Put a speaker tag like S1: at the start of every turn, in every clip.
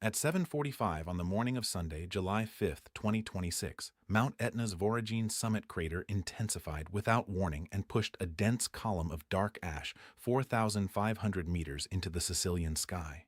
S1: At 7:45 on the morning of Sunday, July 5, 2026, Mount Etna's Voragine summit crater intensified without warning and pushed a dense column of dark ash 4,500 meters into the Sicilian sky.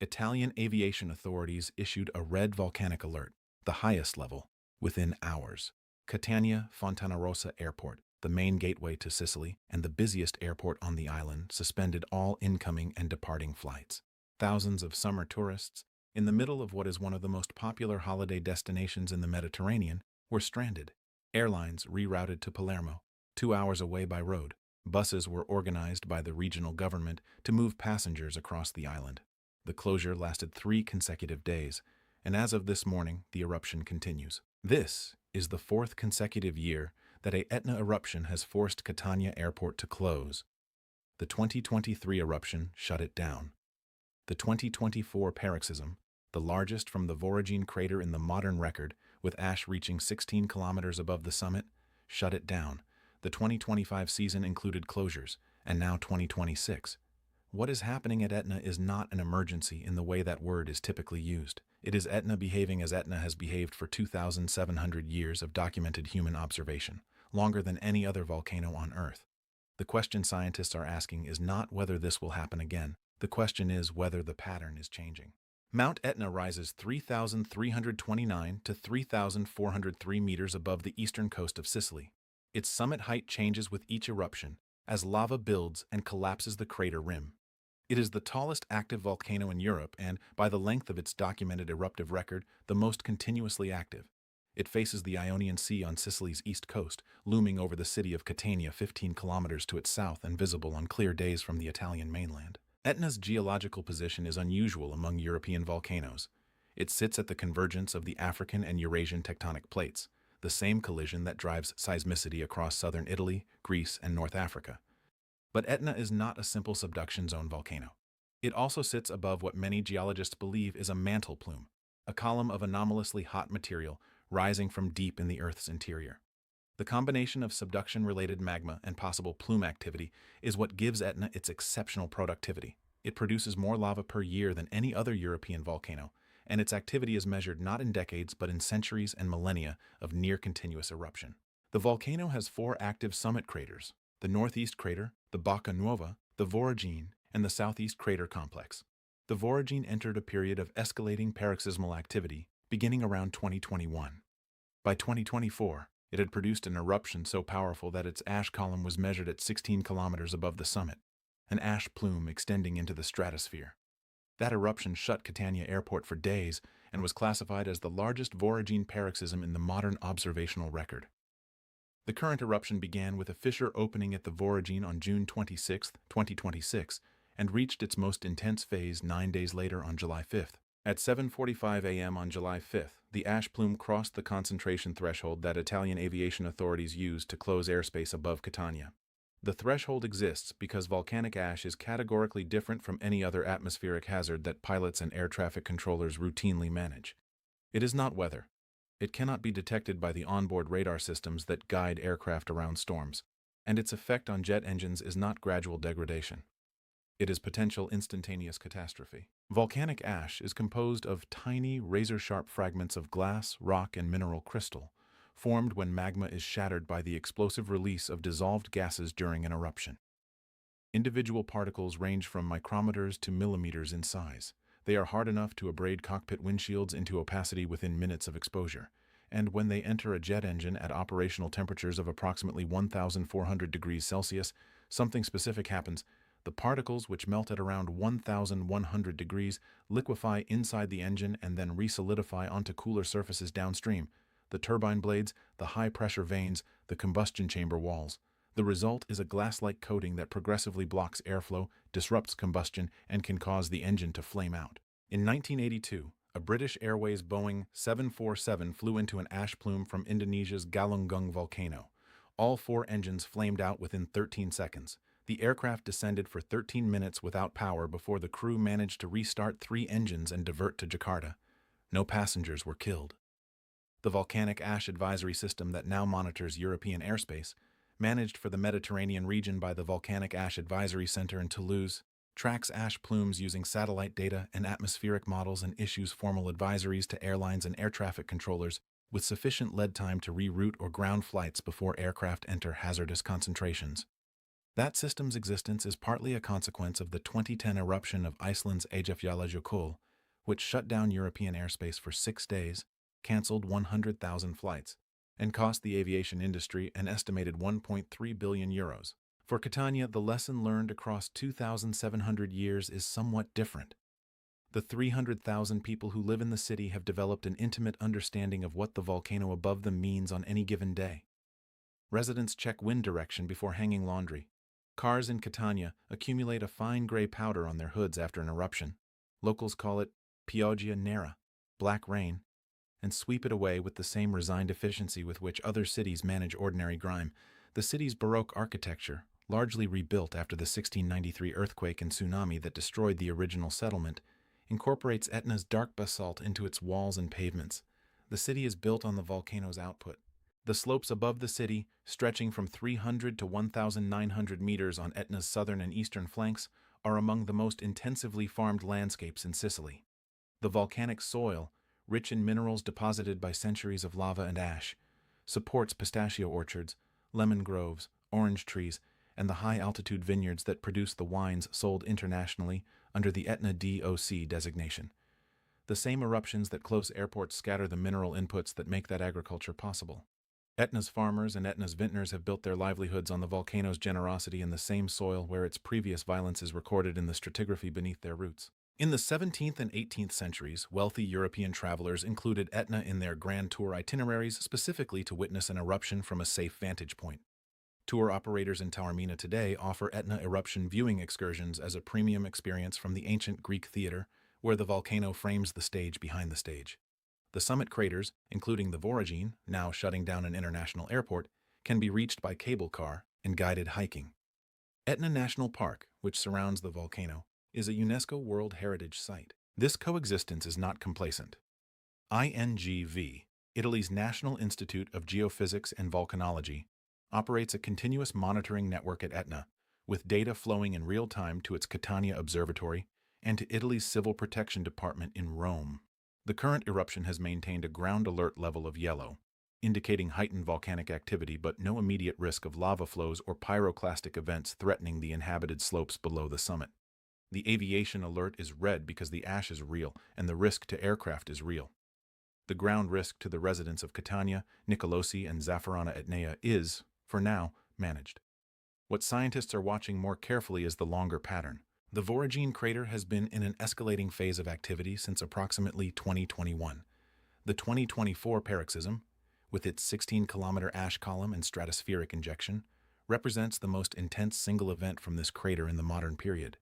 S1: Italian aviation authorities issued a red volcanic alert, the highest level, within hours. Catania-Fontanarossa Airport, the main gateway to Sicily and the busiest airport on the island, suspended all incoming and departing flights. Thousands of summer tourists, in the middle of what is one of the most popular holiday destinations in the Mediterranean, were stranded. Airlines rerouted to Palermo, 2 hours away by road. Buses were organized by the regional government to move passengers across the island. The closure lasted 3 consecutive days, and as of this morning, the eruption continues. This is the 4th consecutive year that a Etna eruption has forced Catania Airport to close. The 2023 eruption shut it down. The 2024 paroxysm, the largest from the Voragine crater in the modern record, with ash reaching 16 kilometers above the summit, shut it down. The 2025 season included closures, and now 2026. What is happening at Etna is not an emergency in the way that word is typically used. It is Etna behaving as Etna has behaved for 2,700 years of documented human observation, longer than any other volcano on Earth. The question scientists are asking is not whether this will happen again. The question is whether the pattern is changing. Mount Etna rises 3,329 to 3,403 meters above the eastern coast of Sicily. Its summit height changes with each eruption as lava builds and collapses the crater rim. It is the tallest active volcano in Europe and, by the length of its documented eruptive record, the most continuously active. It faces the Ionian Sea on Sicily's east coast, looming over the city of Catania 15 kilometers to its south and visible on clear days from the Italian mainland. Etna's geological position is unusual among European volcanoes. It sits at the convergence of the African and Eurasian tectonic plates, the same collision that drives seismicity across southern Italy, Greece, and North Africa. But Etna is not a simple subduction zone volcano. It also sits above what many geologists believe is a mantle plume, a column of anomalously hot material rising from deep in the Earth's interior. The combination of subduction-related magma and possible plume activity is what gives Etna its exceptional productivity. It produces more lava per year than any other European volcano, and its activity is measured not in decades but in centuries and millennia of near-continuous eruption. The volcano has 4 active summit craters: the northeast crater, the Bocca Nuova, the Voragine, and the southeast crater complex. The Voragine entered a period of escalating paroxysmal activity beginning around 2021. By 2024, it had produced an eruption so powerful that its ash column was measured at 16 kilometers above the summit, an ash plume extending into the stratosphere. That eruption shut Catania Airport for days and was classified as the largest Voragine paroxysm in the modern observational record. The current eruption began with a fissure opening at the Voragine on June 26, 2026, and reached its most intense phase 9 days later on July 5th. At 7:45 a.m. on July 5th, the ash plume crossed the concentration threshold that Italian aviation authorities used to close airspace above Catania. The threshold exists because volcanic ash is categorically different from any other atmospheric hazard that pilots and air traffic controllers routinely manage. It is not weather. It cannot be detected by the onboard radar systems that guide aircraft around storms, and its effect on jet engines is not gradual degradation. It is potential instantaneous catastrophe. Volcanic ash is composed of tiny, razor-sharp fragments of glass, rock, and mineral crystal, formed when magma is shattered by the explosive release of dissolved gases during an eruption. Individual particles range from micrometers to millimeters in size. They are hard enough to abrade cockpit windshields into opacity within minutes of exposure, and when they enter a jet engine at operational temperatures of approximately 1,400 degrees Celsius, something specific happens. The particles, which melt at around 1,100 degrees, liquefy inside the engine and then re-solidify onto cooler surfaces downstream: the turbine blades, the high-pressure vanes, the combustion chamber walls. The result is a glass-like coating that progressively blocks airflow, disrupts combustion, and can cause the engine to flame out. In 1982, a British Airways Boeing 747 flew into an ash plume from Indonesia's Galunggung volcano. All 4 engines flamed out within 13 seconds. The aircraft descended for 13 minutes without power before the crew managed to restart 3 engines and divert to Jakarta. No passengers were killed. The volcanic ash advisory system that now monitors European airspace, managed for the Mediterranean region by the Volcanic Ash Advisory Center in Toulouse, tracks ash plumes using satellite data and atmospheric models, and issues formal advisories to airlines and air traffic controllers with sufficient lead time to reroute or ground flights before aircraft enter hazardous concentrations. That system's existence is partly a consequence of the 2010 eruption of Iceland's Eyjafjallajökull, which shut down European airspace for 6 days, canceled 100,000 flights, and cost the aviation industry an estimated €1.3 billion. For Catania, the lesson learned across 2,700 years is somewhat different. The 300,000 people who live in the city have developed an intimate understanding of what the volcano above them means on any given day. Residents check wind direction before hanging laundry. Cars in Catania accumulate a fine gray powder on their hoods after an eruption. Locals call it pioggia nera, black rain, and sweep it away with the same resigned efficiency with which other cities manage ordinary grime. The city's Baroque architecture, largely rebuilt after the 1693 earthquake and tsunami that destroyed the original settlement, incorporates Etna's dark basalt into its walls and pavements. The city is built on the volcano's output. The slopes above the city, stretching from 300 to 1,900 meters on Etna's southern and eastern flanks, are among the most intensively farmed landscapes in Sicily. The volcanic soil, rich in minerals deposited by centuries of lava and ash, supports pistachio orchards, lemon groves, orange trees, and the high-altitude vineyards that produce the wines sold internationally under the Etna DOC designation. The same eruptions that close airports scatter the mineral inputs that make that agriculture possible. Etna's farmers and Etna's vintners have built their livelihoods on the volcano's generosity in the same soil where its previous violence is recorded in the stratigraphy beneath their roots. In the 17th and 18th centuries, wealthy European travelers included Etna in their grand tour itineraries specifically to witness an eruption from a safe vantage point. Tour operators in Taormina today offer Etna eruption viewing excursions as a premium experience from the ancient Greek theater, where the volcano frames the stage behind the stage. The summit craters, including the Voragine, now shutting down an international airport, can be reached by cable car and guided hiking. Etna National Park, which surrounds the volcano, is a UNESCO World Heritage Site. This coexistence is not complacent. INGV, Italy's National Institute of Geophysics and Volcanology, operates a continuous monitoring network at Etna, with data flowing in real time to its Catania Observatory and to Italy's Civil Protection Department in Rome. The current eruption has maintained a ground alert level of yellow, indicating heightened volcanic activity but no immediate risk of lava flows or pyroclastic events threatening the inhabited slopes below the summit. The aviation alert is red because the ash is real and the risk to aircraft is real. The ground risk to the residents of Catania, Nicolosi, and Zafferana Etnea is, for now, managed. What scientists are watching more carefully is the longer pattern. The Voragine crater has been in an escalating phase of activity since approximately 2021. The 2024 paroxysm, with its 16-kilometer ash column and stratospheric injection, represents the most intense single event from this crater in the modern period.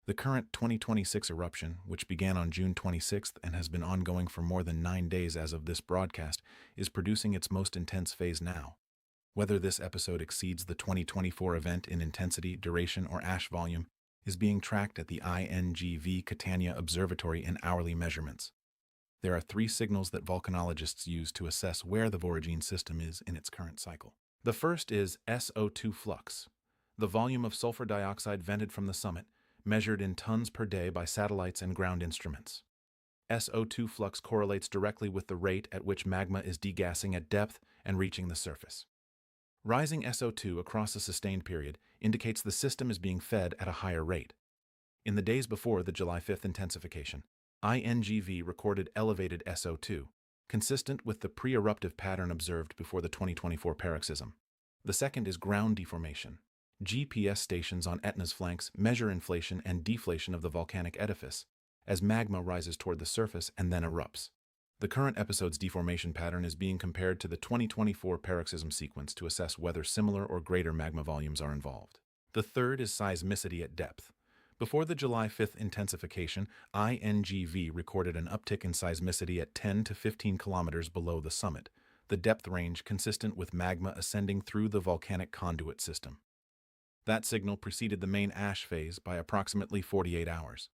S1: The current 2026 eruption, which began on June 26th and has been ongoing for more than 9 days as of this broadcast, is producing its most intense phase now. Whether this episode exceeds the 2024 event in intensity, duration, or ash volume is being tracked at the INGV Catania Observatory in hourly measurements. There are 3 signals that volcanologists use to assess where the Voragine system is in its current cycle. The first is SO2 flux, the volume of sulfur dioxide vented from the summit, measured in tons per day by satellites and ground instruments. SO2 flux correlates directly with the rate at which magma is degassing at depth and reaching the surface. Rising SO2 across a sustained period indicates the system is being fed at a higher rate. In the days before the July 5th intensification, INGV recorded elevated SO2, consistent with the pre-eruptive pattern observed before the 2024 paroxysm. The second is ground deformation. GPS stations on Etna's flanks measure inflation and deflation of the volcanic edifice as magma rises toward the surface and then erupts. The current episode's deformation pattern is being compared to the 2024 paroxysm sequence to assess whether similar or greater magma volumes are involved. The third is seismicity at depth. Before the July 5th intensification, INGV recorded an uptick in seismicity at 10 to 15 kilometers below the summit, the depth range consistent with magma ascending through the volcanic conduit system. That signal preceded the main ash phase by approximately 48 hours.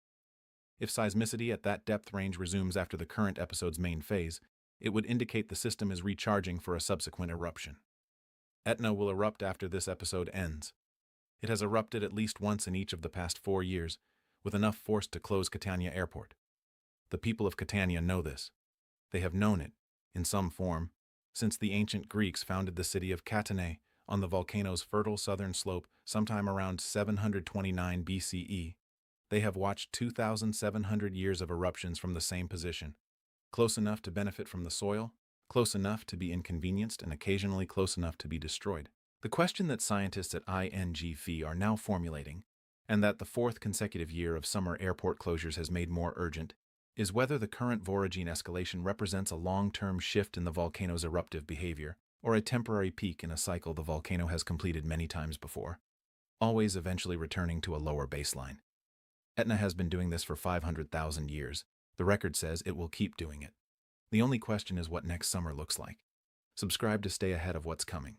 S1: If seismicity at that depth range resumes after the current episode's main phase, it would indicate the system is recharging for a subsequent eruption. Etna will erupt after this episode ends. It has erupted at least once in each of the past 4 years, with enough force to close Catania Airport. The people of Catania know this. They have known it, in some form, since the ancient Greeks founded the city of Catania on the volcano's fertile southern slope sometime around 729 BCE. They have watched 2,700 years of eruptions from the same position, close enough to benefit from the soil, close enough to be inconvenienced, and occasionally close enough to be destroyed. The question that scientists at INGV are now formulating, and that the fourth consecutive year of summer airport closures has made more urgent, is whether the current Voragine escalation represents a long-term shift in the volcano's eruptive behavior, or a temporary peak in a cycle the volcano has completed many times before, always eventually returning to a lower baseline. Etna has been doing this for 500,000 years. The record says it will keep doing it. The only question is what next summer looks like. Subscribe to stay ahead of what's coming.